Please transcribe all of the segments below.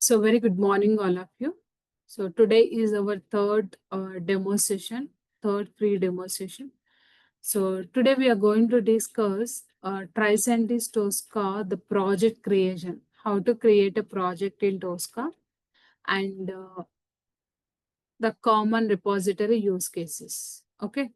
So very good morning, all of you. So today is our third demo session, third free demo session. So today we are going to discuss Tricentis Tosca, the project creation, how to create a project in Tosca and the common repository use cases. Okay.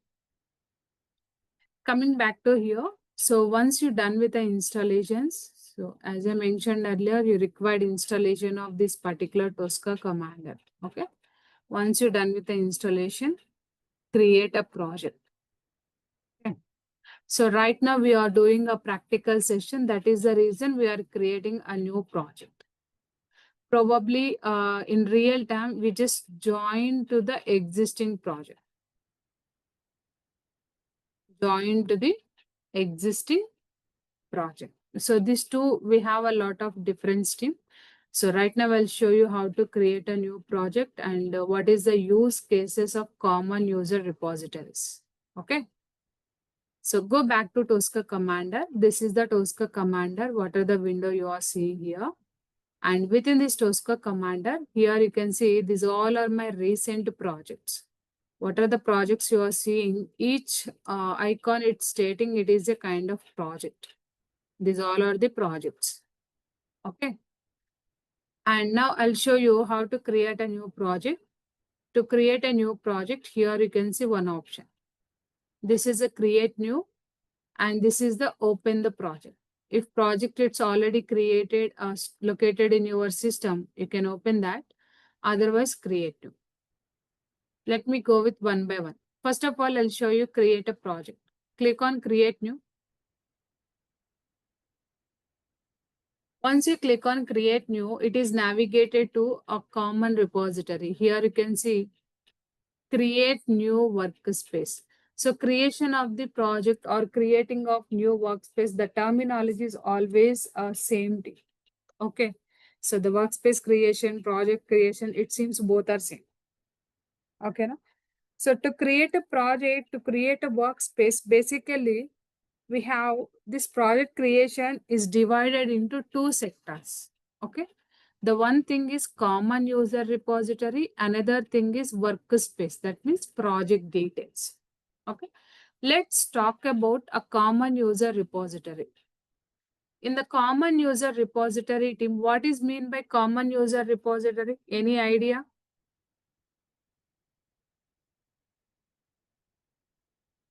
Coming back to here. So once you're done with the installations, so as I mentioned earlier, you required installation of this particular Tosca commander. Okay. Once you're done with the installation, create a project. Okay. So right now we are doing a practical session. That is the reason we are creating a new project. Probably in real time, we just join to the existing project. Join to the existing project. So these two, we have a lot of different stream. So right now I'll show you how to create a new project and what is the use cases of common user repositories. Okay. So go back to Tosca Commander. This is the Tosca Commander. What are the window you are seeing here? And within this Tosca Commander, here you can see these all are my recent projects. What are the projects you are seeing? Each icon it's stating it is a kind of project. These all are the projects. Okay. And now I'll show you how to create a new project. To create a new project, here you can see one option. This is a create new and this is the open the project. If project it's already created located in your system, you can open that. Otherwise, create new. Let me go with one by one. First of all, I'll show you create a project. Click on create new. Once you click on create new, it is navigated to a common repository. Here you can see create new workspace. So creation of the project or creating of new workspace, the terminology is always same thing. Okay. So the workspace creation, project creation, it seems both are same. Okay. No? So to create a project, to create a workspace, basically we have this project creation is divided into two sectors. Okay. The one thing is common user repository. Another thing is workspace. That means project details. Okay. Let's talk about a common user repository. In the common user repository team, what is mean by common user repository? Any idea?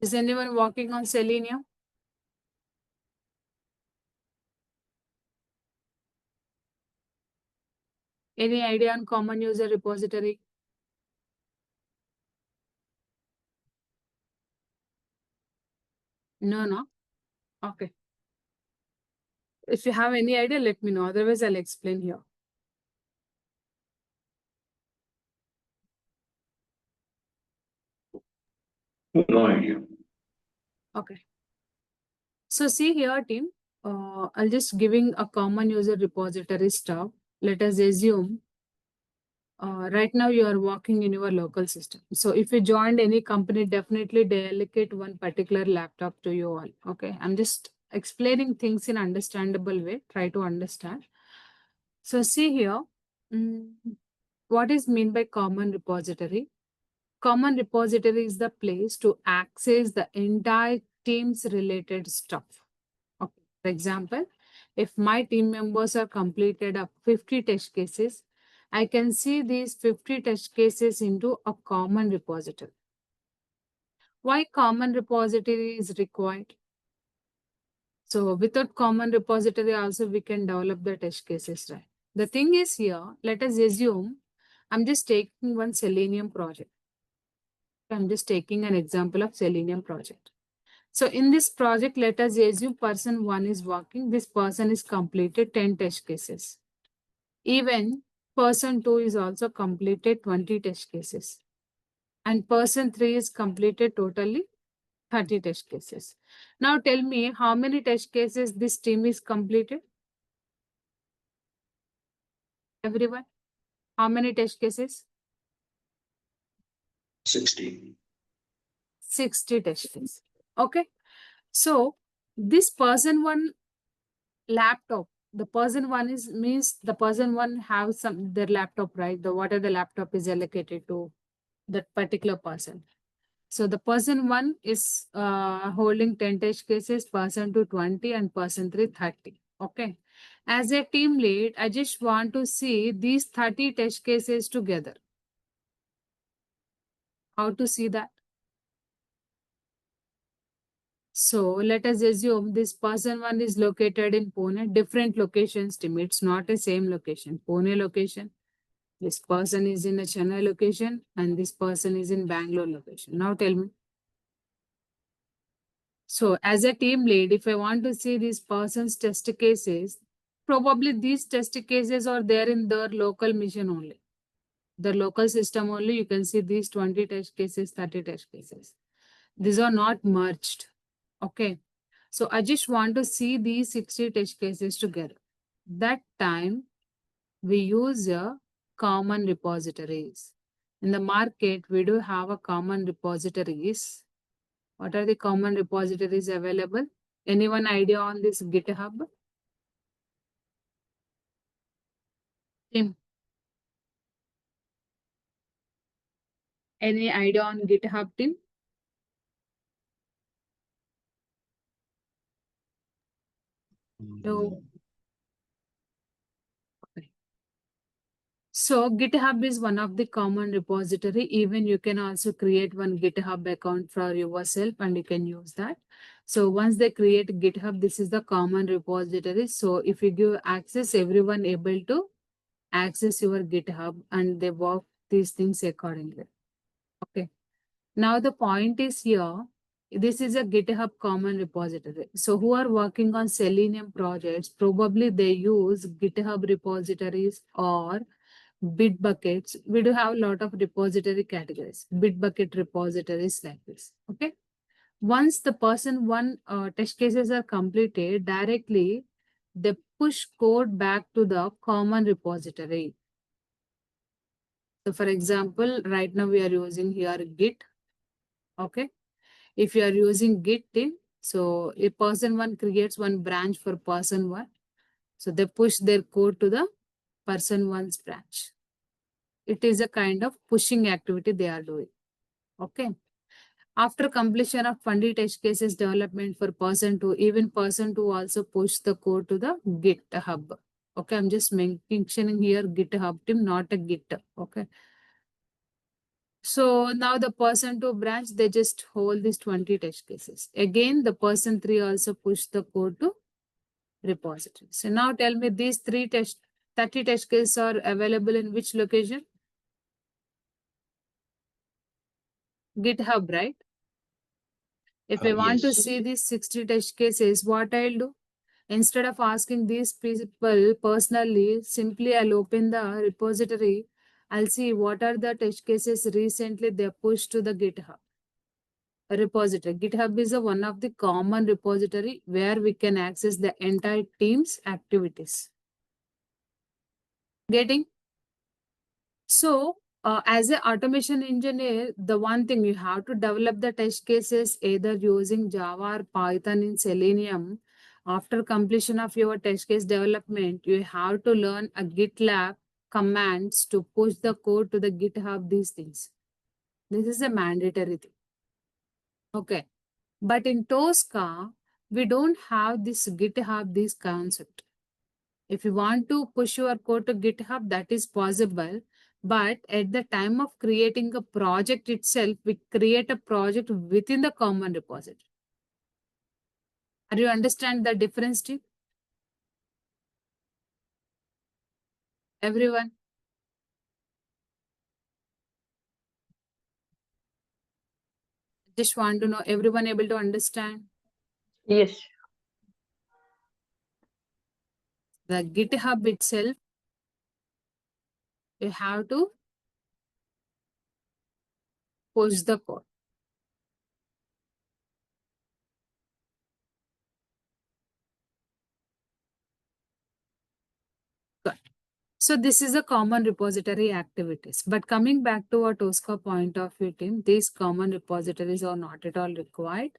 Is anyone working on Selenium? Any idea on common user repository? No, no. Okay. If you have any idea, let me know. Otherwise, I'll explain here. No idea. Okay. So see here, team. I'll just giving a common user repository stuff. Let us assume right now you are working in your local system. So if you joined any company, definitely delegate one particular laptop to you all. Okay. I'm just explaining things in understandable way. Try to understand. So see here, what is mean by common repository? Common repository is the place to access the entire team's related stuff. Okay. For example, if my team members are completed up 50 test cases, I can see these 50 test cases into a common repository. Why common repository is required? So without common repository also we can develop the test cases, right? The thing is here, let us assume I'm just taking one Selenium project. I'm just taking an example of Selenium project. So in this project, let us assume person 1 is working. This person is completed 10 test cases. Even person 2 is also completed 20 test cases. And person 3 is completed totally 30 test cases. Now tell me how many test cases this team is completed? Everyone? How many test cases? 60. 60 test cases. Okay. So this person 1 laptop, the person one is means the person one have some their laptop, right? The what are the laptop is allocated to that particular person. So the person one is holding 10 test cases, person two 20, and person three 30. Okay. As a team lead, I just want to see these 30 test cases together. How to see that? So let us assume this person one is located in Pune, different locations, team. It's not a same location. Pune location. This person is in a Chennai location and this person is in Bangalore location. Now tell me. So as a team lead, if I want to see these person's test cases, probably these test cases are there in their local mission only. The local system only, you can see these 20 test cases, 30 test cases. These are not merged. Okay. So I just want to see these 60 test cases together. That time we use a common repositories. In the market, we do have a common repositories. What are the common repositories available? Anyone idea on this GitHub? Tim, any idea on GitHub, Tim? No. Okay. So GitHub is one of the common repository. Even you can also create one GitHub account for yourself and you can use that. So once they create GitHub, this is the common repository. So if you give access, everyone able to access your GitHub and they work these things accordingly. Okay. Now the point is here, this is a GitHub common repository. So who are working on Selenium projects, probably they use GitHub repositories or Bitbuckets. We do have a lot of repository categories, Bitbucket repositories like this. Okay. Once the person one test cases are completed, directly they push code back to the common repository. So for example, right now we are using here Git. Okay. If you are using Git, so a person one creates one branch for person one. So they push their code to the person one's branch. It is a kind of pushing activity they are doing. Okay. After completion of 20 test cases development for person two, even person two also push the code to the GitHub. Okay, I'm just mentioning here GitHub team, not a Git. Okay. So now the person two branch, they just hold these 20 test cases. Again, the person three also push the code to repository. So now tell me these 30 test cases are available in which location? GitHub, right? If I want to Yes. see these 60 test cases, what I'll do? Instead of asking these people personally, simply I'll open the repository. I'll see what are the test cases recently they pushed to the GitHub repository. GitHub is a one of the common repository where we can access the entire team's activities. Getting? So, as an automation engineer, the one thing you have to develop the test cases either using Java or Python in Selenium. After completion of your test case development, you have to learn a GitLab commands to push the code to the GitHub, these things. This is a mandatory thing. Okay. But in Tosca, we don't have this GitHub, this concept. If you want to push your code to GitHub, that is possible. But at the time of creating a project itself, we create a project within the common repository. Are you understand the difference, Steve? Everyone? Just want to know, everyone able to understand? Yes. The GitHub itself, you have to push the code. Good. So this is a common repository activities. But coming back to our Tosca point of view team, these common repositories are not at all required.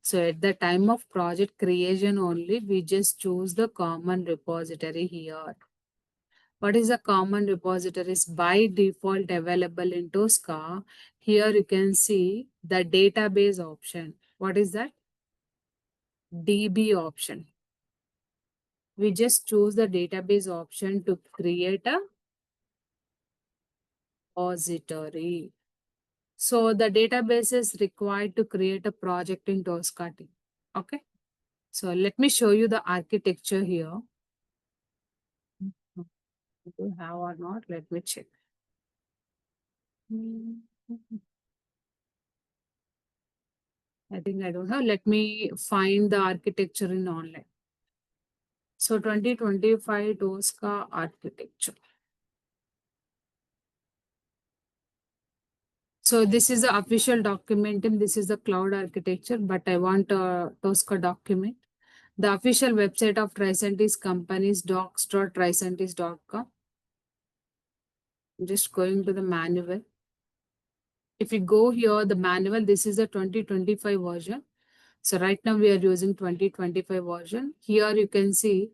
So at the time of project creation only, we just choose the common repository here. What is a common repository is by default available in Tosca. Here you can see the database option. What is that? DB option. We just choose the database option to create a repository. So the database is required to create a project in Tosca team. Okay. So let me show you the architecture here. Do you have or not? Let me check. I think I don't have. Let me find the architecture in online. So 2025 Tosca architecture. So this is the official document and this is the cloud architecture, but I want a Tosca document. The official website of Tricentis company is docs.tricentis.com. I'm just going to the manual. If you go here, the manual, this is the 2025 version. So right now we are using 2025 version. Here you can see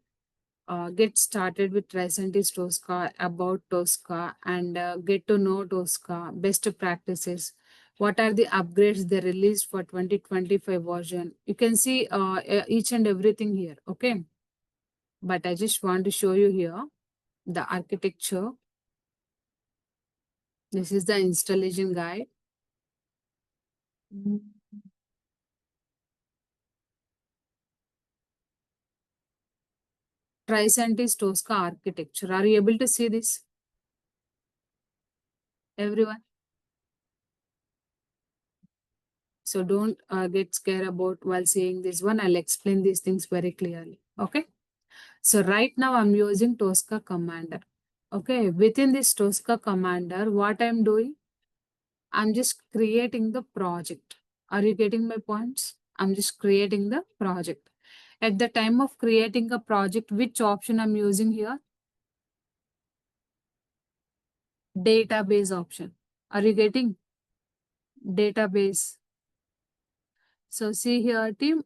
get started with Tricentis Tosca, about Tosca, and get to know Tosca, best practices. What are the upgrades they released for 2025 version? You can see each and everything here, okay? But I just want to show you here the architecture. This is the installation guide. Tricentis Tosca architecture. Are you able to see this? Everyone? So don't get scared about while seeing this one. I'll explain these things very clearly. Okay. So right now I'm using Tosca Commander. Okay. Within this Tosca Commander, what I'm doing, I'm just creating the project. Are you getting my points? I'm just creating the project. At the time of creating a project, which option I'm using here? Database option. Are you getting database? So see here team,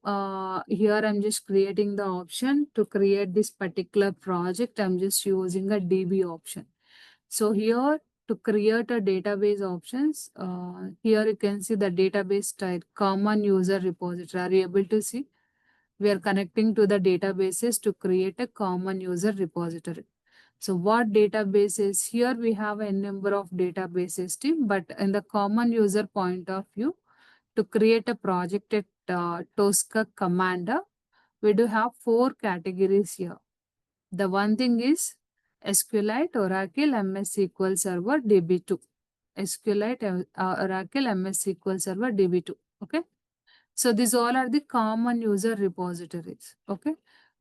here I'm just creating the option to create this particular project. I'm just using a DB option. So here to create a database options, here you can see the database type, common user repository. Are you able to see? We are connecting to the databases to create a common user repository. So what databases? Here we have a number of databases team, but in the common user point of view, to create a project at Tosca Commander, we do have 4 categories here. The one thing is SQLite, Oracle, MS SQL Server, DB2. SQLite, Oracle, MS SQL Server, DB2. Okay. So these all are the common user repositories. Okay.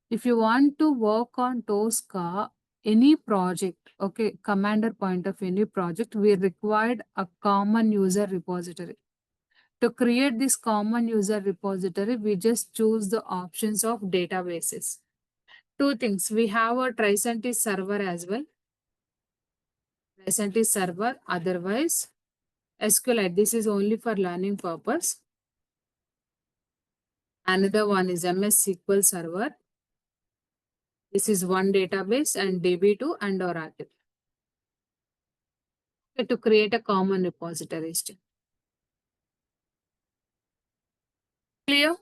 If you want to work on Tosca, any project, okay, Commander point of any project, we required a common user repository. To create this common user repository, we just choose the options of databases. 2 things. We have a Tricentis server as well. Tricentis server, otherwise SQLite. This is only for learning purpose. Another one is MS SQL server. This is one database and DB2 and Oracle. Okay, to create a common repository. Clear?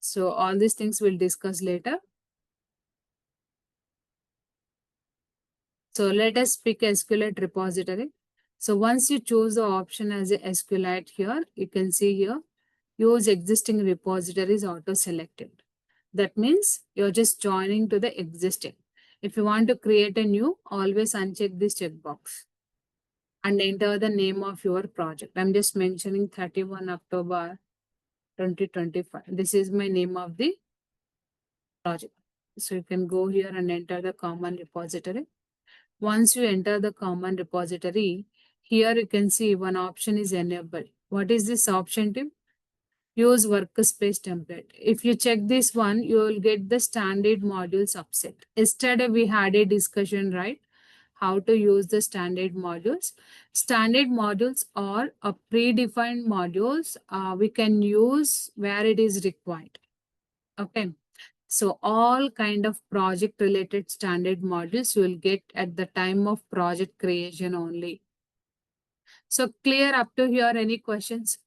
So all these things we'll discuss later. So let us pick SQLite repository. So once you choose the option as a SQLite here, you can see here, use existing repositories auto selected. That means you're just joining to the existing. If you want to create a new, always uncheck this checkbox and enter the name of your project. I'm just mentioning 31 October 2025. This is my name of the project. So you can go here and enter the common repository. Once you enter the common repository, here you can see one option is enabled. What is this option, Tim? use workspace template. If you check this one, you will get the standard module subset. Yesterday we had a discussion, right? How to use the standard modules. Standard modules are a predefined modules we can use where it is required. Okay. So all kind of project related standard modules you will get at the time of project creation only. So clear up to here, any questions?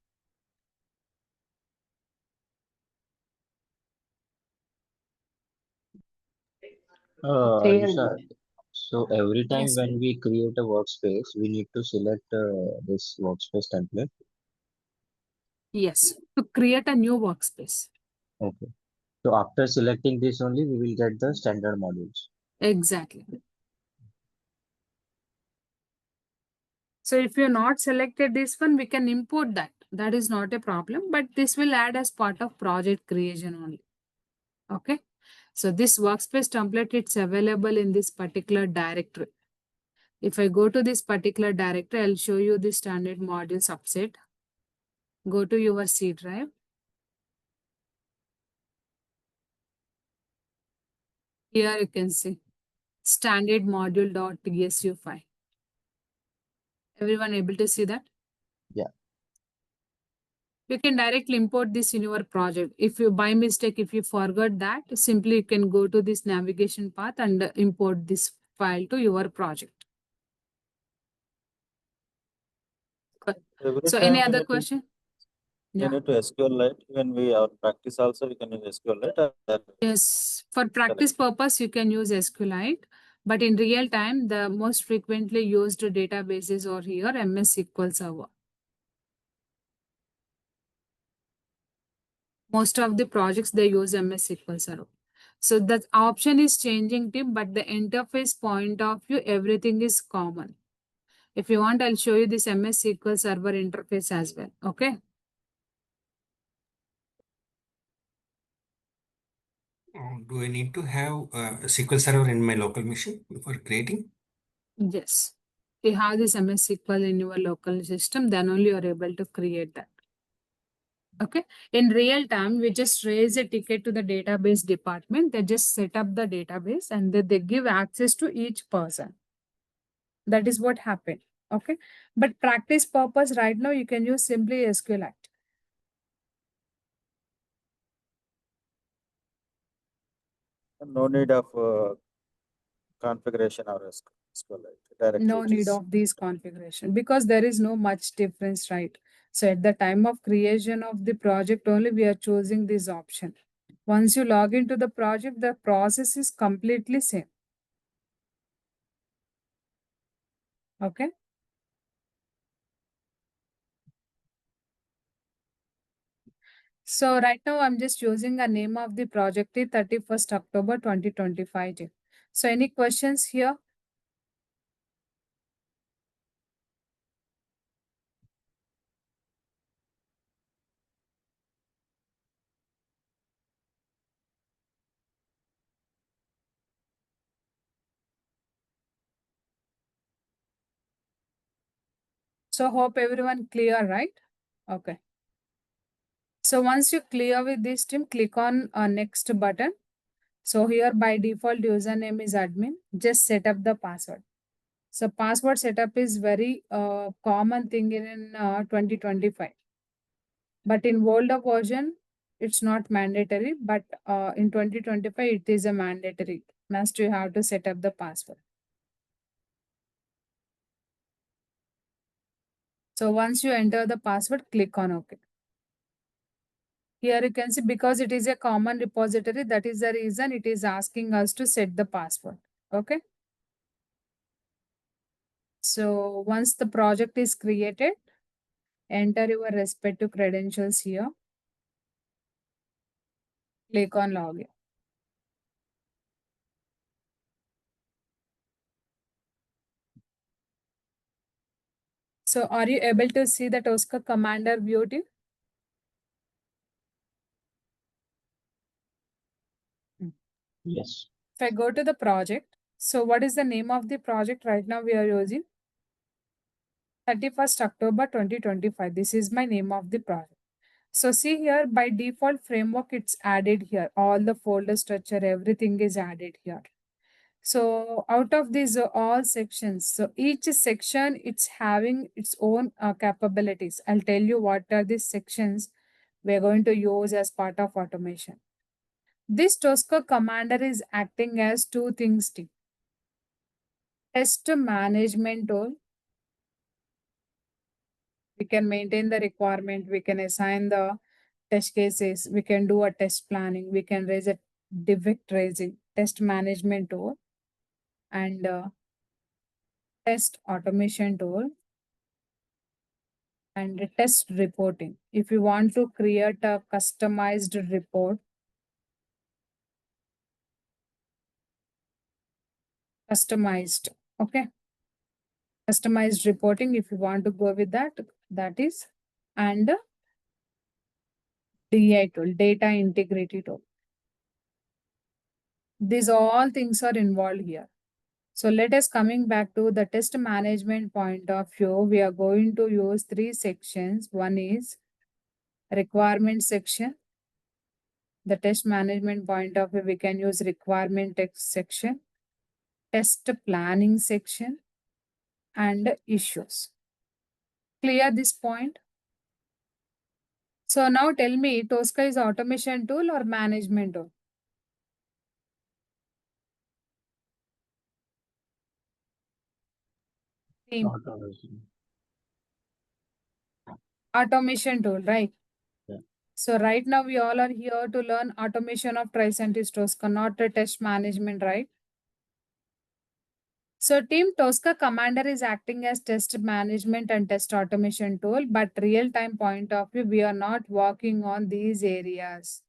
Lisa, so every time Yes. when we create a workspace, we need to select this workspace template. Yes. To create a new workspace. Okay. So after selecting this only, we will get the standard modules. Exactly. So if you're not selected this one, we can import that. That is not a problem, but this will add as part of project creation only. Okay. So this workspace template, it's available in this particular directory. If I go to this particular directory, I'll show you the standard module subset. Go to your C drive. Here you can see standard module.tsu file. Everyone able to see that? Yeah. You can directly import this in your project. If you by mistake, if you forgot that, simply you can go to this navigation path and import this file to your project. Good. Every So time any other question? we Yeah. need to SQLite. When we are practice also, we can use SQLite. Yes. For practice purpose, you can use SQLite. But in real time, the most frequently used databases are here MS SQL Server. Most of the projects they use MS SQL Server. So that option is changing too, but the interface point of view, everything is common. If you want, I'll show you this MS SQL Server interface as well. Okay. Do I need to have a SQL Server in my local machine for creating? Yes. If you have this MS SQL in your local system, then only you're able to create that. Okay. In real time, we just raise a ticket to the database department. They just set up the database and they give access to each person. That is what happened. Okay. But practice purpose right now, you can use simply SQLite. No need of configuration or SQLite. Directly No it need is. of these configuration because there is no much difference, right? So at the time of creation of the project only, we are choosing this option. Once you log into the project, the process is completely same. Okay. So right now I'm just using a name of the project is 31st October 2025. So any questions here? So hope everyone clear, right? Okay. So once you clear with this team, click on next button. So here by default username is admin. Just set up the password. So password setup is very common thing in 2025. But in older version, it's not mandatory. But in 2025, it is a mandatory. Must you have to set up the password. So once you enter the password, click on OK. Here you can see because it is a common repository, that is the reason it is asking us to set the password. Okay. So once the project is created, enter your respective credentials here. Click on login. So are you able to see the Tosca Commander view team? Yes. If I go to the project, so what is the name of the project right now we are using? 31st October 2025. This is my name of the project. So see here, by default framework, it's added here. All the folder structure, everything is added here. So out of these all sections, so each section, it's having its own capabilities. I'll tell you what are these sections we're going to use as part of automation. This Tosca commander is acting as two things. Test management tool. We can maintain the requirement. We can assign the test cases. We can do a test planning. We can raise a defect raising, test management tool, and test automation tool, and test reporting. If you want to create a customized report, customized, okay, customized reporting, if you want to go with that, that is, and DI tool, data integrity tool. These all things are involved here. So let us coming back to the test management point of view. We are going to use three sections. One is requirement section. The test management point of view, we can use requirement text section, test planning section, and issues. Clear this point? So now tell me, Tosca is automation tool or management tool? Team. Automation. Automation tool, right? Yeah. So right now we all are here to learn automation of Tricentis Tosca, not the test management, right? So Team Tosca Commander is acting as test management and test automation tool, but real-time point of view, we are not working on these areas.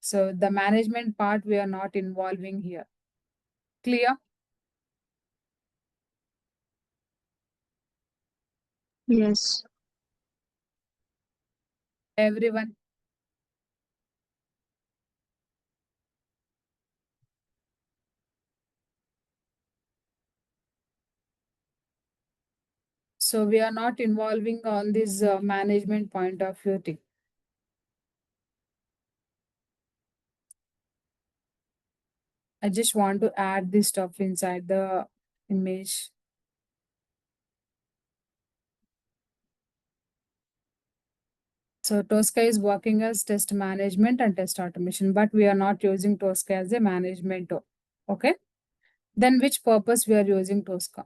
So the management part, we are not involving here. Clear? Yes. Everyone? So we are not involving on this management point of view thing. I just want to add this stuff inside the image. So Tosca is working as test management and test automation, but we are not using Tosca as a management tool. Okay. Then which purpose we are using Tosca?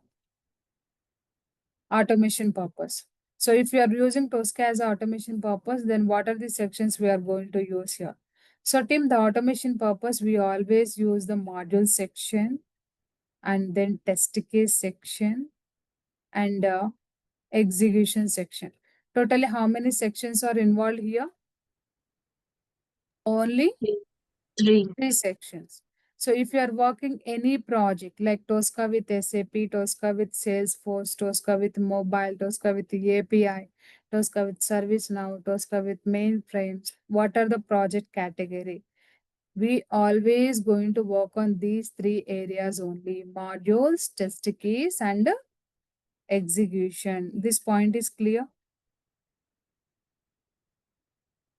Automation purpose. So if you are using Tosca as automation purpose, then what are the sections we are going to use here? So Tim, the automation purpose, we always use the module section and then test case section and execution section. Totally how many sections are involved here? Only Three. three sections. So if you are working any project like Tosca with SAP, Tosca with Salesforce, Tosca with mobile, Tosca with the API, Tosca with ServiceNow, Tosca with mainframes, what are the project category? We always going to work on these three areas only: modules, test case, and execution. This point is clear.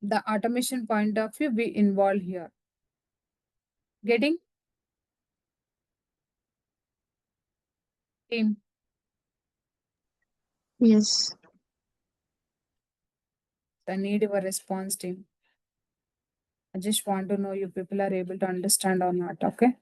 The automation point of view we involve here. Getting? Team. Yes. I need your response, team. I just want to know you people are able to understand or not, okay?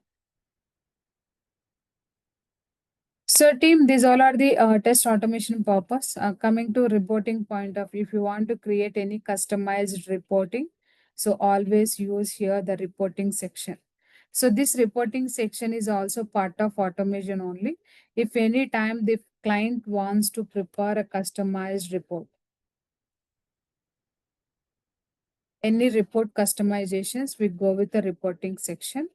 So team, these all are the test automation purpose. Coming to reporting point of view, if you want to create any customized reporting, so always use here the reporting section. So this reporting section is also part of automation only. If any time the client wants to prepare a customized report, any report customizations, we go with the reporting section.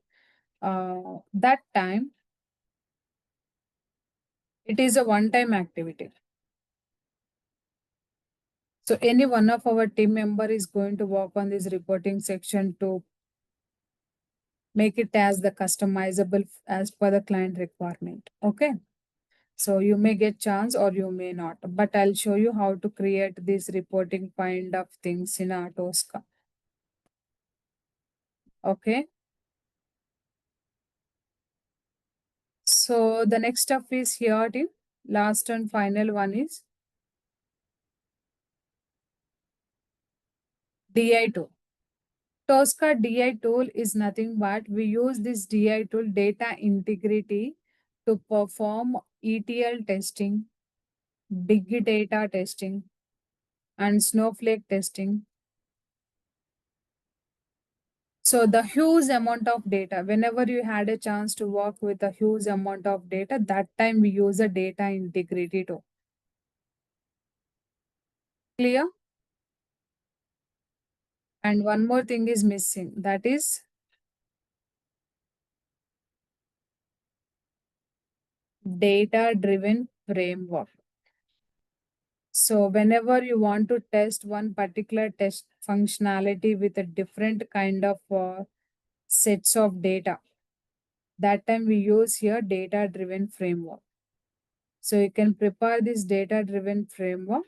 That time, it is a one-time activity. So any one of our team member is going to work on this reporting section to make it as the customizable as per the client requirement. Okay. So you may get chance or you may not, but I'll show you how to create these reporting kind of things in our Tosca. Okay. So the next step is here, team. Last and final one is DI tool. Tosca DI tool is nothing but we use this DI tool data integrity to perform ETL testing, big data testing, and snowflake testing. So the huge amount of data, whenever you had a chance to work with a huge amount of data, that time we use a data integrity tool. Clear? And one more thing is missing, that is data-driven framework. So whenever you want to test one particular test functionality with a different kind of sets of data, that time we use here data-driven framework. So you can prepare this data-driven framework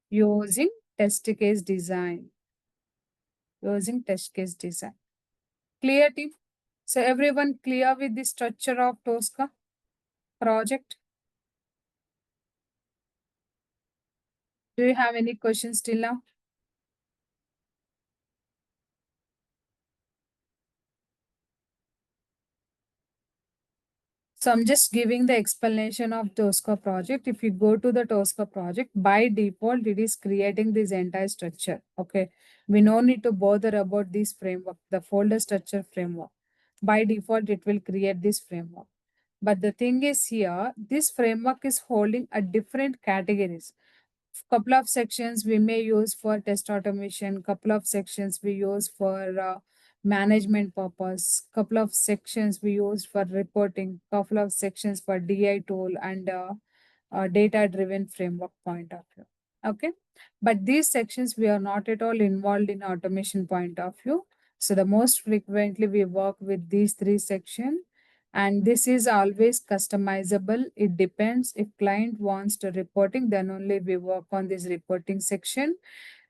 using test case design. Using test case design. Clear, team? So everyone clear with the structure of Tosca project? Do you have any questions till now? So I'm just giving the explanation of Tosca project. If you go to the Tosca project, by default, it is creating this entire structure. Okay. We no need to bother about this framework, the folder structure framework. By default, it will create this framework. But the thing is here, this framework is holding a different categories. Couple of sections we may use for test automation, couple of sections we use for management purpose, couple of sections we use for reporting, couple of sections for DI tool and data driven framework point of view. Okay, but these sections we are not at all involved in automation point of view. So the most frequently we work with these three sections, and this is always customizable. It depends. If client wants the reporting, then only we work on this reporting section.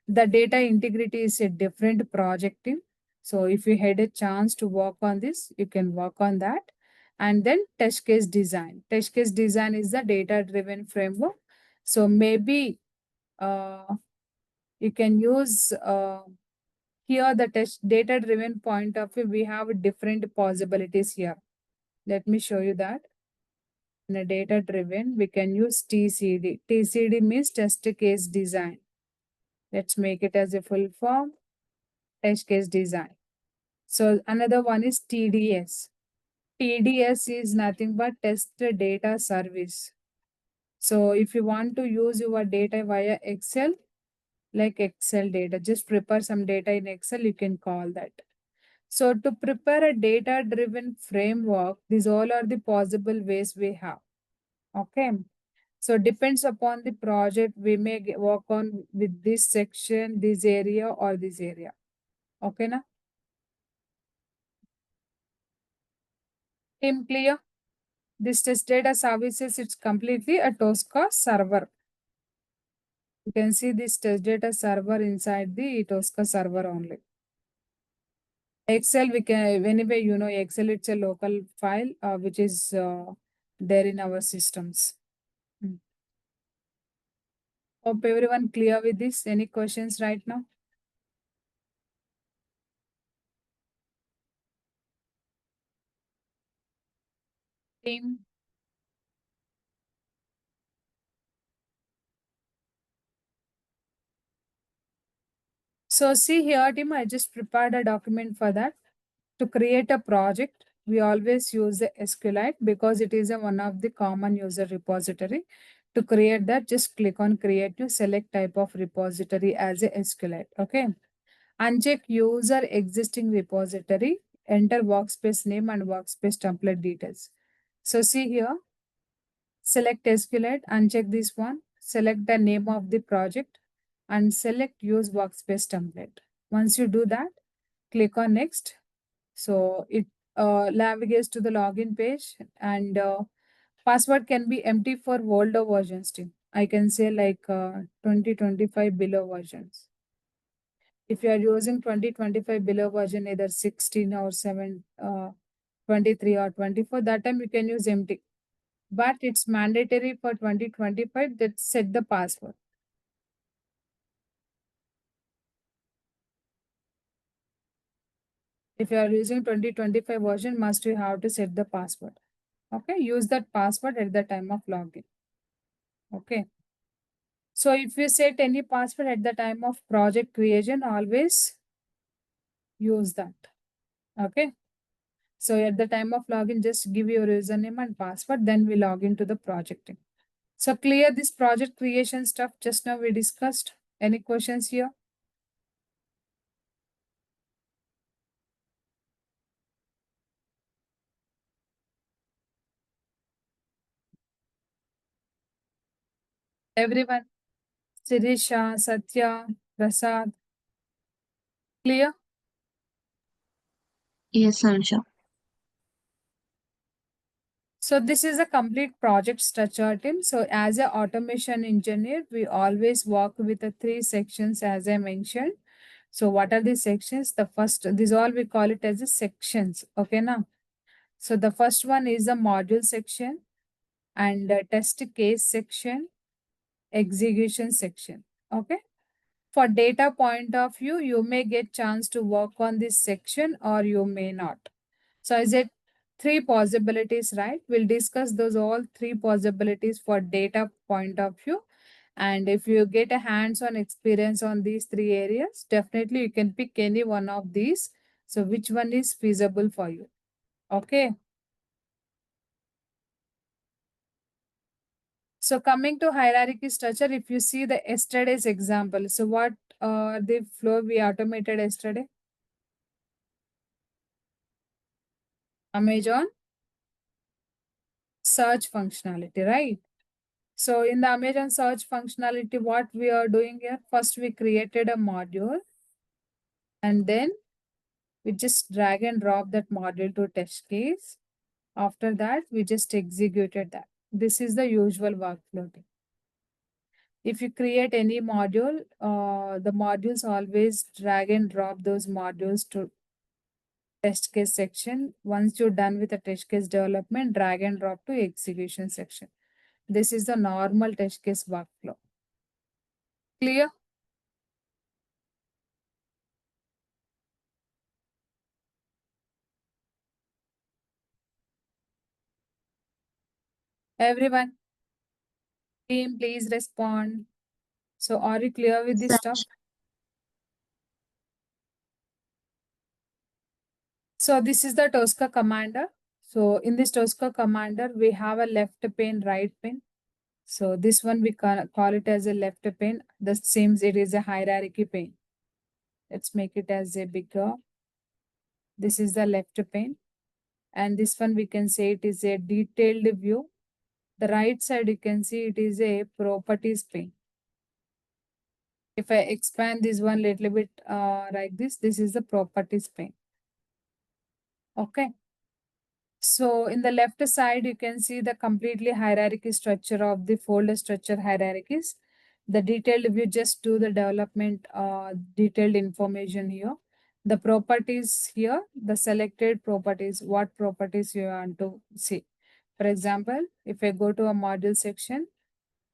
The data integrity is a different project team. So if you had a chance to work on this, you can work on that. And then test case design. Test case design is the data driven framework. So maybe you can use here the test data driven point of view. We have different possibilities here. Let me show you that. In a data driven, we can use TCD. TCD means test case design. Let's make it as a full form, test case design. So another one is TDS. TDS is nothing but test data service. So if you want to use your data via Excel, like Excel data, just prepare some data in Excel, you can call that. So to prepare a data driven framework, these all are the possible ways we have. Okay. So depends upon the project, we may work on with this section, this area or this area. Okay, na? Team clear? This test data services, it's completely a Tosca server. You can see this test data server inside the Tosca server only. Excel, we can, anyway, you know, Excel, it's a local file, which is there in our systems. Hope everyone clear with this. Any questions right now? Team? So see here, team, I just prepared a document for that. To create a project, we always use the SQLite because it is one of the common user repository. To create that, just click on create to select type of repository as a SQLite. Okay. Uncheck user existing repository, enter workspace name and workspace template details. So see here, select SQLite, uncheck this one, select the name of the project and select use workspace template. Once you do that, click on next. So it navigates to the login page, and password can be empty for older versions too. I can say like 2025 below versions. If you are using 2025 below version, either 16 or 23 or 24, that time you can use empty. But it's mandatory for 2025 that set the password. If you are using 2025 version, must you have to set the password. Okay, use that password at the time of login. Okay. So if you set any password at the time of project creation, always use that. Okay. So at the time of login, just give your username and password, then we log into the project. So clear this project creation stuff just now we discussed. Any questions here? Everyone? Sirisha, Satya, Prasad. Clear? Yes, Anusha. So this is a complete project structure team. So as an automation engineer, we always work with the three sections as I mentioned. So what are these sections? The first, these all we call it as the sections. Okay, now. So the first one is the module section and the test case section, execution section. Okay. For data point of view, you may get chance to work on this section or you may not. So is it three possibilities, right? We'll discuss those all three possibilities for data point of view. And if you get a hands-on experience on these three areas, definitely you can pick any one of these. So which one is feasible for you? Okay. So coming to hierarchy structure, if you see the yesterday's example, so what the flow we automated yesterday? Amazon search functionality, right? So in the Amazon search functionality, what we are doing here, first we created a module and then we just drag and drop that module to test case. After that, we just executed that. This is the usual workflow. If you create any module, the modules always drag and drop those modules to test case section. Once you're done with the test case development, drag and drop to execution section. This is the normal test case workflow. Clear? Everyone, team, please respond. So are you clear with this stuff? So this is the Tosca commander. So in this Tosca commander, we have a left pane, right pane. So this one we call it as a left pane. The same it is a hierarchy pane. Let's make it as a bigger. This is the left pane. And this one we can say it is a detailed view. The right side you can see it is a properties pane. If I expand this one little bit like this is the properties pane. Okay. So in the left side, you can see the completely hierarchy structure of the folder structure hierarchies. The detailed view just do the development, detailed information here. The properties here, the selected properties, what properties you want to see. For example, if I go to a module section,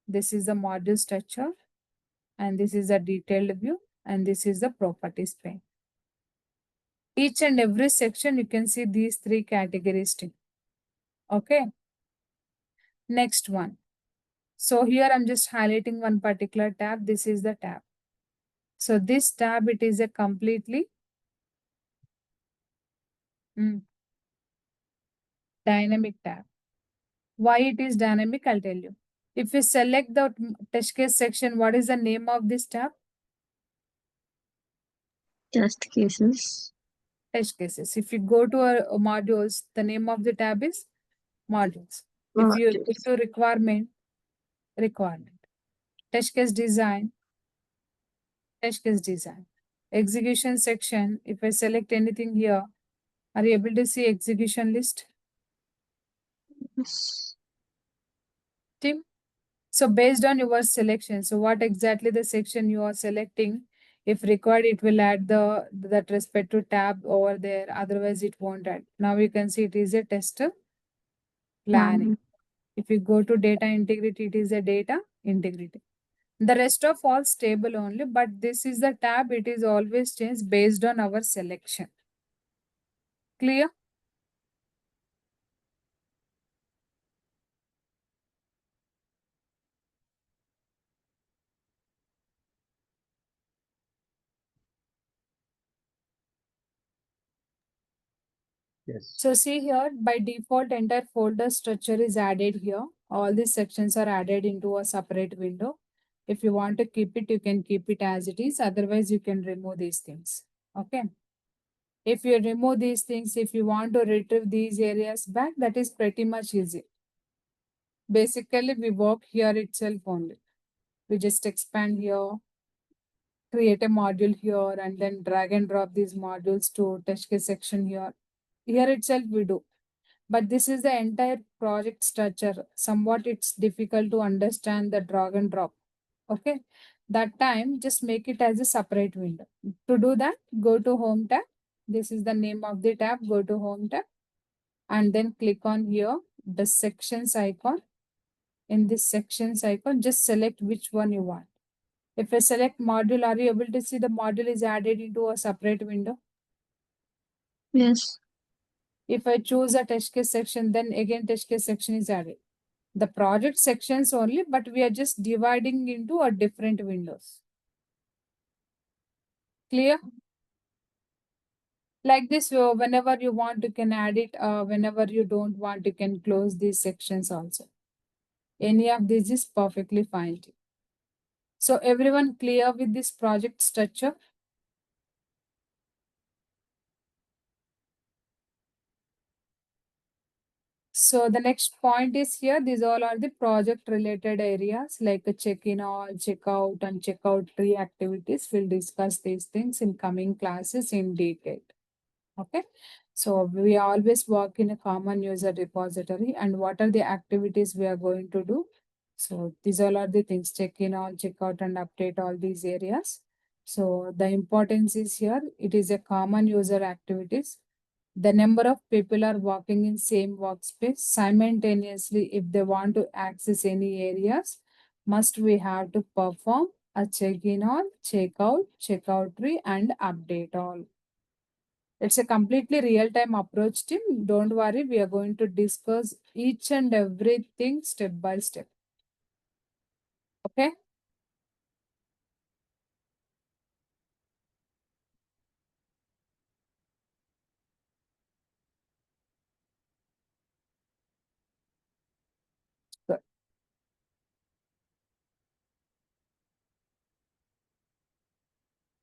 this is the module structure and this is the detailed view and this is the properties pane. Each and every section, you can see these three categories too. Okay. Next one. So here I'm just highlighting one particular tab. This is the tab. So this tab, it is a completely dynamic tab. Why it is dynamic, I'll tell you. If we select the test case section, what is the name of this tab? Test cases. Test cases. If you go to our modules, the name of the tab is modules. If you go Modules. to requirement, test case design, test case design. Execution section, if I select anything here, Are you able to see execution list, Yes. team? So based on your selection, so what exactly the section you are selecting, if required, it will add that respective tab over there. Otherwise, it won't add. Now you can see it is a tester planning. If you go to data integrity, it is a data integrity. The rest of all stable only, but this is the tab. It is always changed based on our selection. Clear? Yes. So see here, by default, entire folder structure is added here. All these sections are added into a separate window. If you want to keep it, you can keep it as it is. Otherwise, you can remove these things. Okay. If you remove these things, if you want to retrieve these areas back, that is pretty much easy. Basically, we work here itself only. We just expand here, create a module here, and then drag and drop these modules to test case section here. Here itself we do. But this is the entire project structure. Somewhat it's difficult to understand the drag and drop. Okay. That time, just make it as a separate window. To do that, go to Home tab. This is the name of the tab. Go to Home tab and then click on here, the sections icon. In this sections icon, just select which one you want. If I select module, are you able to see the module is added into a separate window? Yes. If I choose a test case section, then again test case section is added. The project sections only, but we are just dividing into a different windows. Clear? Like this, whenever you want, you can add it. Whenever you don't want, you can close these sections also. Any of this is perfectly fine. So everyone clear with this project structure? So the next point is here, these all are the project related areas like a check-in, all, check-out and check-out tree activities. We'll discuss these things in coming classes in detail. Okay. So we always work in a common user repository and what are the activities we are going to do. So these all are the things, check in, all, check out and update all these areas. So the importance is here, it is a common user activities. The number of people are working in same workspace simultaneously. If they want to access any areas, must we have to perform a check-in all, check-out tree and update all. It's a completely real-time approach, team. Don't worry, we are going to discuss each and everything step by step. Okay? Good.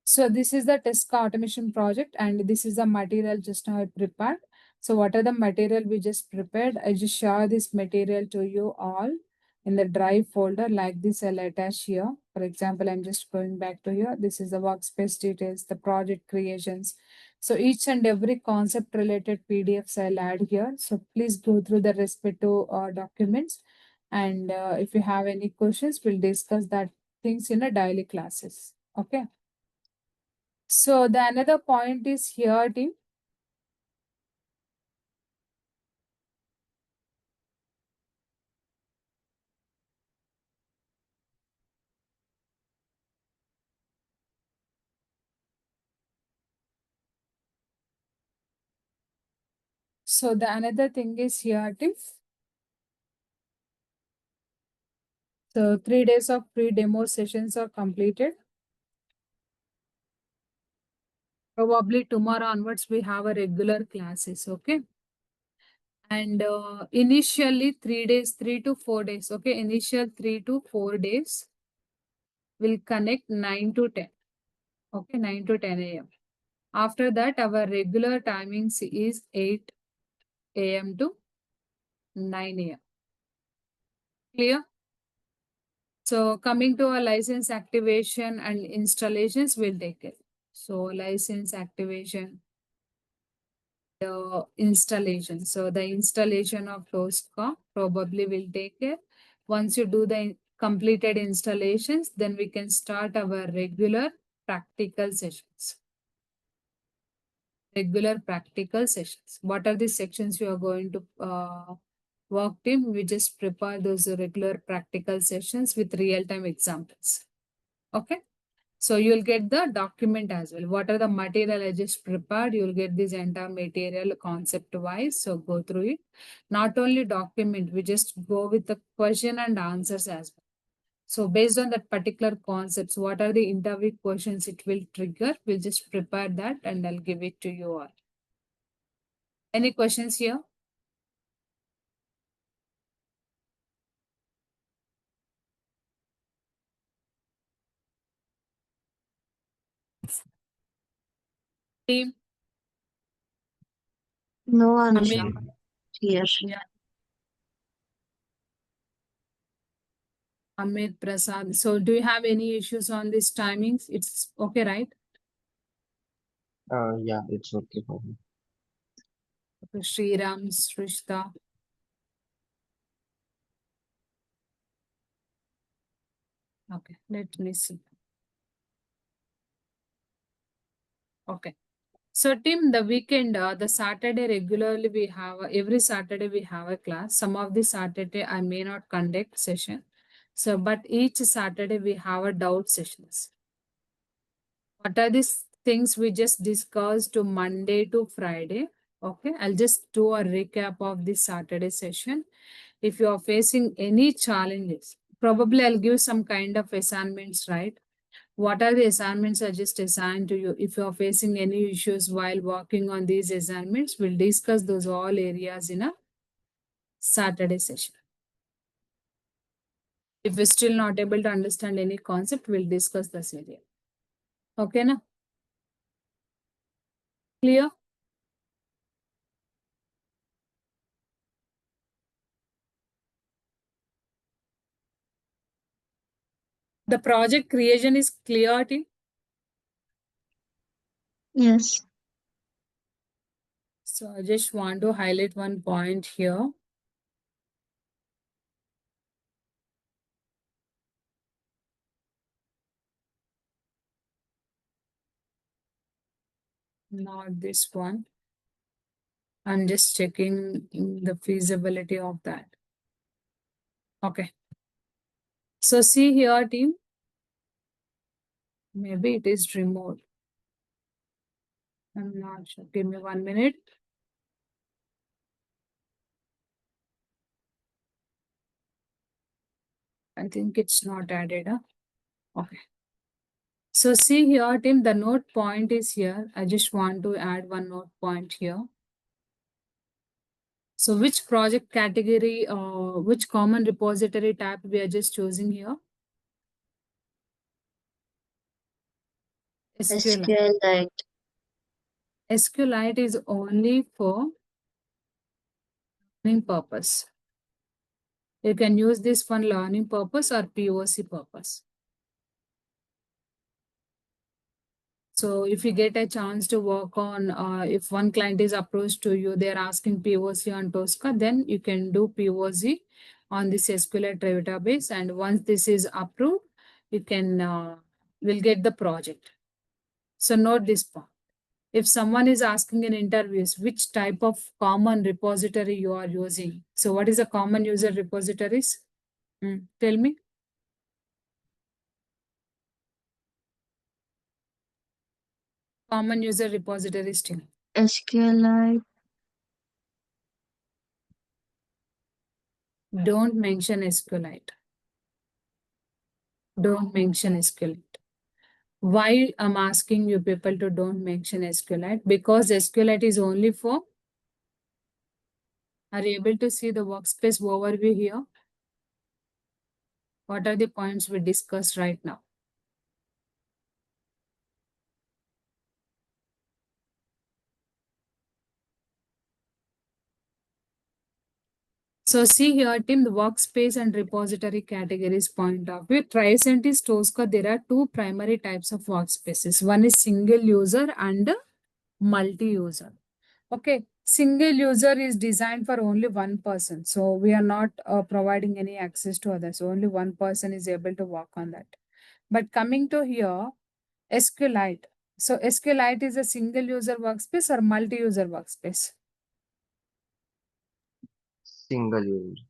So this is the Tosca automation project and this is the material just now I prepared. So what are the material we just prepared? I just share this material to you all in the drive folder like this. I'll attach here. For example, I'm just going back to here. This is the workspace details, the project creations. So each and every concept related PDFs I'll add here. So please go through the respective documents. And if you have any questions, we'll discuss that things in a daily classes. Okay. So the another point is here, team. So the another thing is here, team. So 3 days of free demo sessions are completed. Probably tomorrow onwards we have a regular classes, okay? And initially 3 days, 3 to 4 days, okay? Initial 3 to 4 days will connect 9 to 10, okay? 9 to 10 a.m. After that, our regular timings is 8 a.m. to 9 a.m. Clear? So coming to our license activation and installations, we'll take it. So license activation. the installation. So the installation of Tosca probably will take care. Once you do the completed installations, then we can start our regular practical sessions. Regular practical sessions. What are the sections you are going to work, team? We just prepare those regular practical sessions with real-time examples. Okay. So you'll get the document as well. What are the material I just prepared? You'll get this entire material concept wise. So go through it. Not only document, we just go with the question and answers as well. So based on that particular concepts, what are the interview questions it will trigger? We'll just prepare that and I'll give it to you all. Any questions here? Team? No Amit? answer. Yes. Yeah. Amit, Prasad. So do you have any issues on these timings? It's okay, right? Yeah, it's okay for me. Okay, Sriram, Srishta. Okay, let me see. Okay. So Tim, the weekend, the Saturday regularly we have, every Saturday we have a class. Some of the Saturday I may not conduct session. So, but each Saturday we have a doubt sessions. What are these things we just discussed to Monday to Friday? Okay, I'll just do a recap of this Saturday session. If you are facing any challenges, probably I'll give some kind of assignments, right? What are the assignments I just assigned to you? If you are facing any issues while working on these assignments, we'll discuss those all areas in a Saturday session. If we're still not able to understand any concept, we'll discuss this area. Okay, na? Clear? The project creation is clear, team? Yes. So I just want to highlight one point here. Not this one. I'm just checking the feasibility of that. Okay. So see here, team. Maybe it is remote. I'm not sure. Give me 1 minute. I think it's not added. Huh? Okay. So see here, team, the note point is here. I just want to add one note point here. So which project category, which common repository type we are just choosing here? SQLite. SQLite. SQLite is only for learning purpose. You can use this for learning purpose or POC purpose. So if you get a chance to work on, if one client is approached to you, they're asking POC on Tosca, then you can do POC on this SQLite database. And once this is approved, you can, will get the project. So note this part. If someone is asking in interviews, which type of common repository you are using. So what is a common user repositories? Tell me. Common user repositories still. SQLite. Don't mention SQLite. Don't mention SQLite. Why I'm asking you people to don't mention SQLite? Because SQLite is only for, are you able to see the workspace overview here? What are the points we discussed right now? So see here, team, the workspace and repository categories point of view. Tricentis Tosca, there are two primary types of workspaces. One is single user and multi-user. Okay, Single user is designed for only one person. So we are not providing any access to others. Only one person is able to work on that. But coming to here, SQLite. So SQLite is a single user workspace or multi-user workspace? Single user.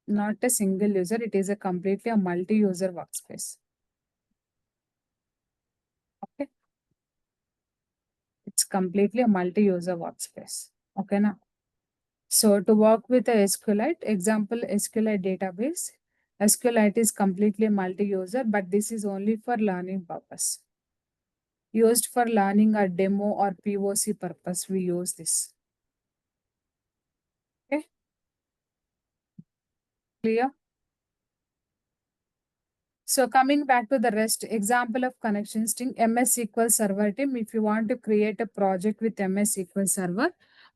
Not a single user. It is a completely a multi-user workspace. Okay. It's completely a multi-user workspace. Okay, now. So to work with a SQLite, example SQLite database, SQLite is completely multi-user, but this is only for learning purpose. Used for learning or demo or POC purpose, we use this. Okay. Clear? So coming back to the rest, example of connection string, MS SQL Server team. If you want to create a project with MS SQL Server,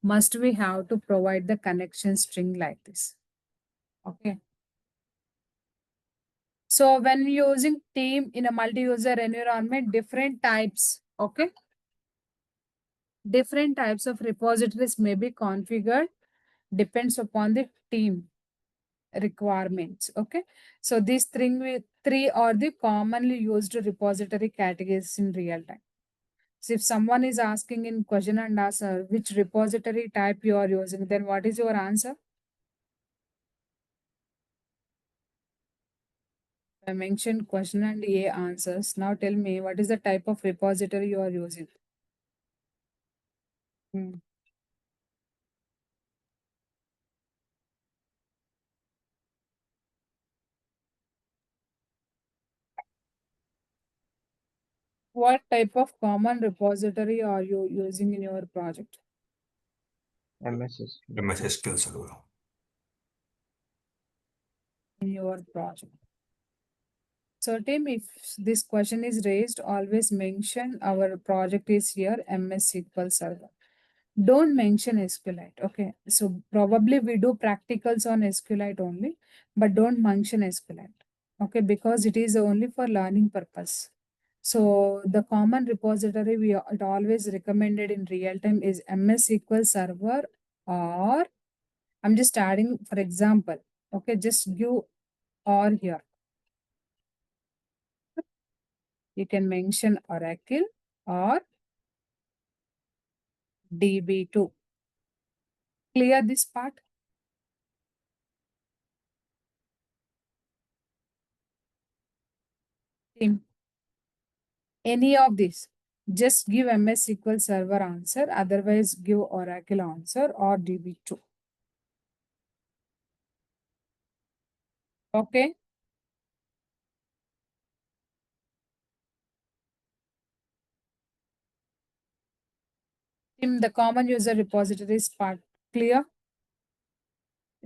must we have to provide the connection string like this. Okay. So when using team in a multi-user environment, different types, okay? Different types of repositories may be configured, depends upon the team requirements, okay? So these three are the commonly used repository categories in real time. So if someone is asking in question and answer which repository type you are using, then what is your answer? I mentioned question and A answers. Now tell me what is the type of repository you are using? Hmm. What type of common repository are you using in your project? MSS. MS SQL Server. In your project. So team, if this question is raised, always mention our project is here, MS SQL Server. Don't mention SQLite. Okay. So probably we do practicals on SQLite only, but don't mention SQLite. Okay, because it is only for learning purpose. So the common repository it always recommended in real time is MS SQL Server, or I'm just adding for example. Okay, just give or here. You can mention Oracle or DB2. Clear this part? Team. Any of these. Just give MS SQL Server answer, otherwise give Oracle answer or DB2. Okay. Team, the common user repository is part clear.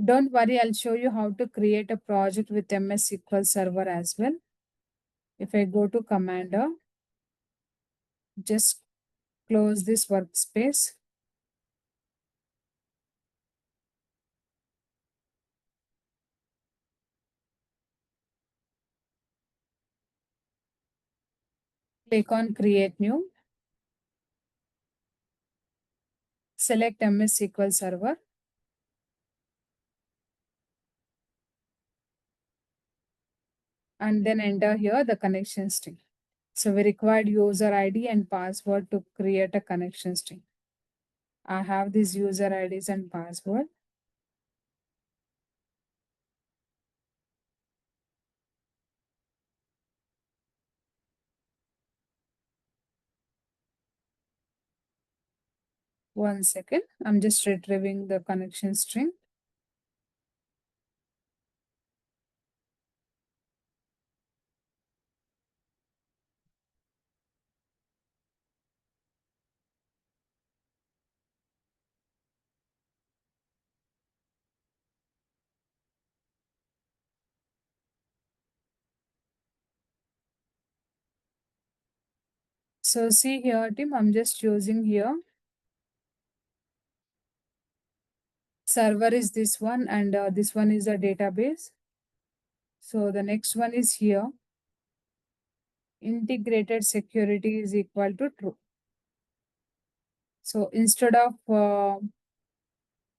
Don't worry, I'll show you how to create a project with MS SQL Server as well. If I go to Commander, just close this workspace. Click on Create New. Select MS SQL Server. And then enter here the connection string. So we required user ID and password to create a connection string. I have these user IDs and password. One second, I'm just retrieving the connection string. So see here, team, I'm just using here. Server is this one, and this one is a database. So the next one is here. Integrated security is equal to true. So instead of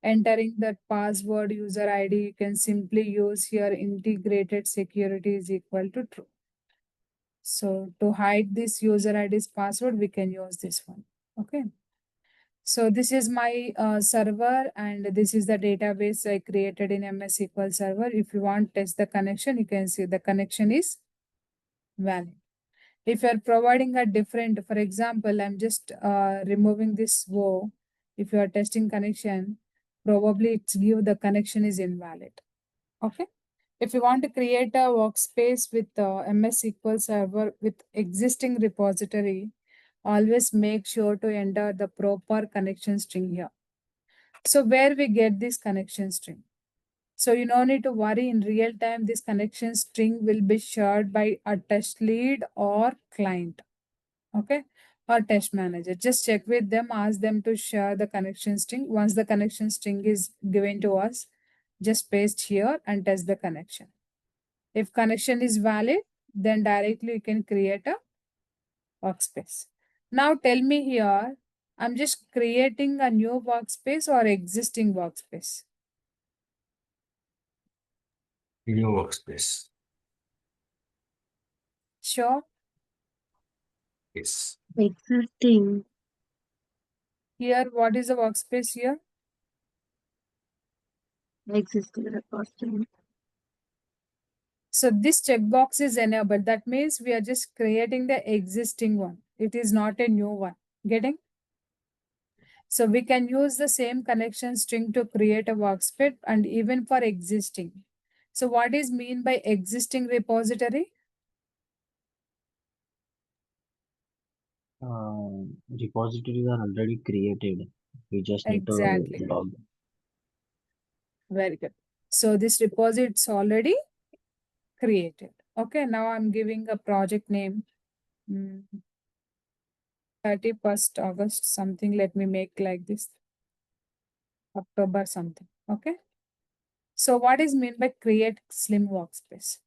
entering that password user ID, you can simply use here integrated security is equal to true. So to hide this user ID's password, we can use this one. Okay. So this is my server and this is the database I created in MS SQL Server. If you want to test the connection, you can see the connection is valid. If you're providing a different, for example, I'm just removing this row. If you are testing connection, probably it's give the connection is invalid. Okay. If you want to create a workspace with MS SQL Server with existing repository, always make sure to enter the proper connection string here. So where we get this connection string? So you no need to worry, in real time, this connection string will be shared by a test lead or client. Okay. Or test manager. Just check with them, ask them to share the connection string. Once the connection string is given to us, just paste here and test the connection. If connection is valid, then directly you can create a workspace. Now tell me here, I'm just creating a new workspace or existing workspace. New workspace. Sure. Yes. Existing. Here, what is the workspace here? Existing repository. So this checkbox is enabled. That means we are just creating the existing one. It is not a new one. Getting? So we can use the same connection string to create a workspace and even for existing. So what is mean by existing repository? Repositories are already created. We just need to Exactly. log. Very good. So this repository is already created. Okay, now I'm giving a project name. 31st August something. Let me make like this. October something. Okay. So what is mean by create slim workspace?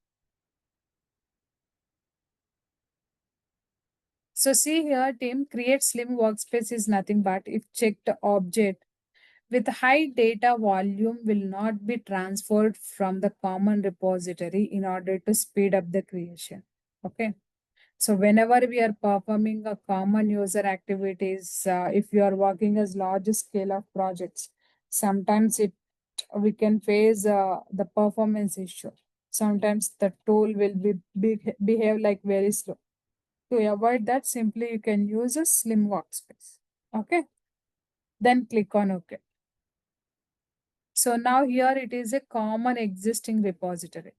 So see here, team, create slim workspace is nothing but if checked object with high data volume will not be transferred from the common repository in order to speed up the creation. Okay. So whenever we are performing a common user activities, if you are working as large scale of projects, sometimes we can face the performance issue. Sometimes the tool will behave like very slow. To avoid that, simply you can use a slim workspace. Okay. Then click on OK. So now here it is a common existing repository.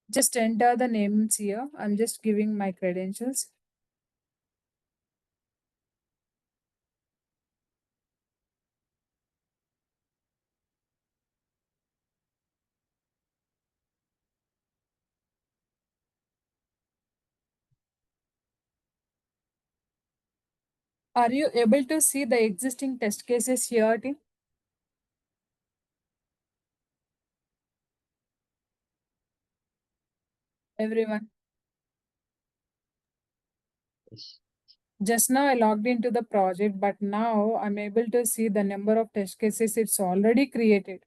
Just enter the names here. I'm just giving my credentials. Are you able to see the existing test cases here, team? Everyone. Yes. Just now I logged into the project, but now I'm able to see the number of test cases it's already created.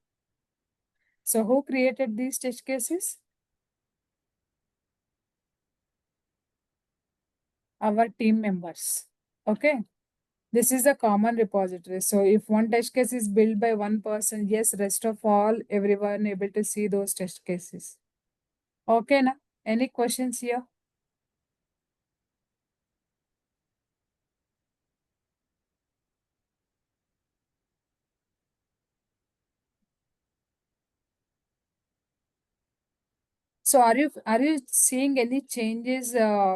So who created these test cases? Our team members. Okay. This is a common repository. So if one test case is built by one person, yes, rest of all, everyone able to see those test cases. Okay, na? Any questions here? So are you seeing any changes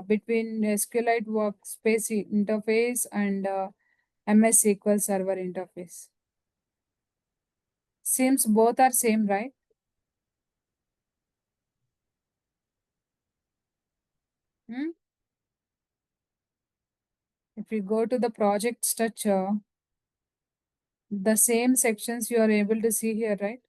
between SQLite workspace interface and MS SQL Server interface? Seems both are same, right? Hmm? If you go to the project structure, the same sections you are able to see here, right?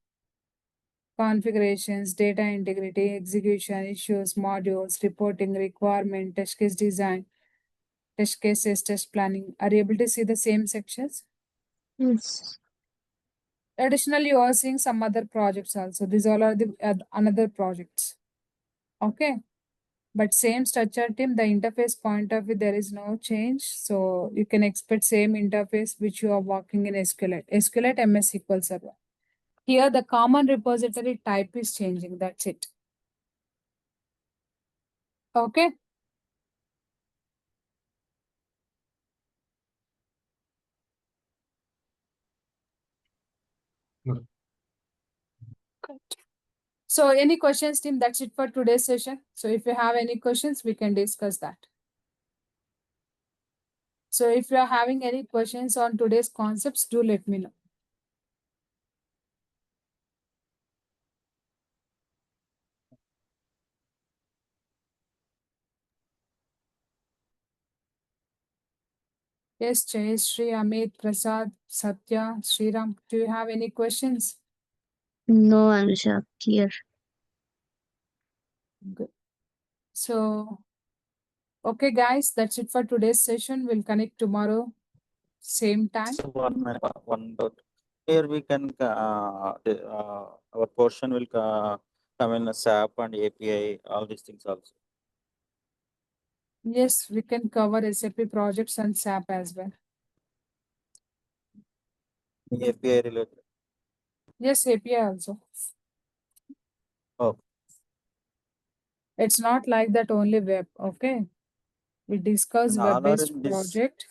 Configurations, data integrity, execution, issues, modules, reporting, requirement, test case design. test cases, test planning. Are you able to see the same sections? Yes. Additionally, you are seeing some other projects also. These all are the another projects. Okay. But same structure team, the interface point of view, there is no change. So you can expect same interface which you are working in SQLite, SQLite MS SQL Server. Here the common repository type is changing. That's it. Okay. Good. Good. So any questions, team? That's it for today's session. So if you have any questions, we can discuss that. So if you are having any questions on today's concepts, do let me know. Yes, Jay, Shri, Amit, Prasad, Satya, Sriram, do you have any questions? No, Anusha, clear. Good. So, okay, guys, that's it for today's session. We'll connect tomorrow, same time. So one dot. Here we can, our portion will come in a SAP and API, all these things also. Yes, we can cover SAP projects and SAP as well. API related. Yes, API also. Oh. It's not like that only web, okay? We discuss And all are web-based in this, project.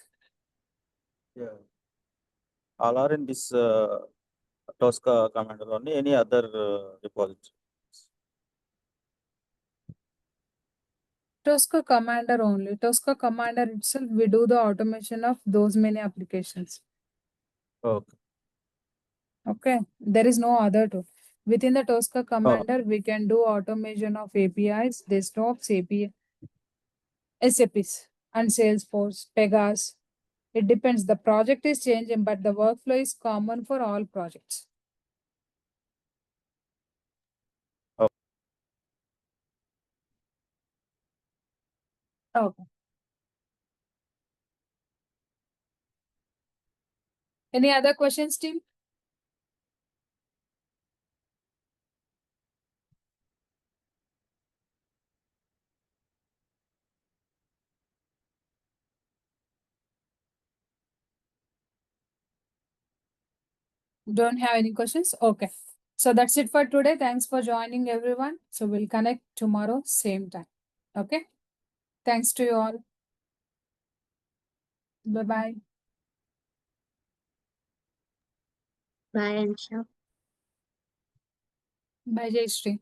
yeah. All are in this Tosca commander only, any other repository. Tosca Commander only. Tosca Commander itself, we do the automation of those many applications. Okay. Okay, there is no other tool. Within the Tosca Commander, we can do automation of APIs, desktops, API, SAPs, and Salesforce, Pegas. It depends. The project is changing, but the workflow is common for all projects. Okay. Any other questions, team? Don't have any questions? Okay. So that's it for today. Thanks for joining, everyone. So we'll connect tomorrow, same time. Okay. Thanks to you all. Bye-bye. Bye, Anusha. Bye, Jay Shri.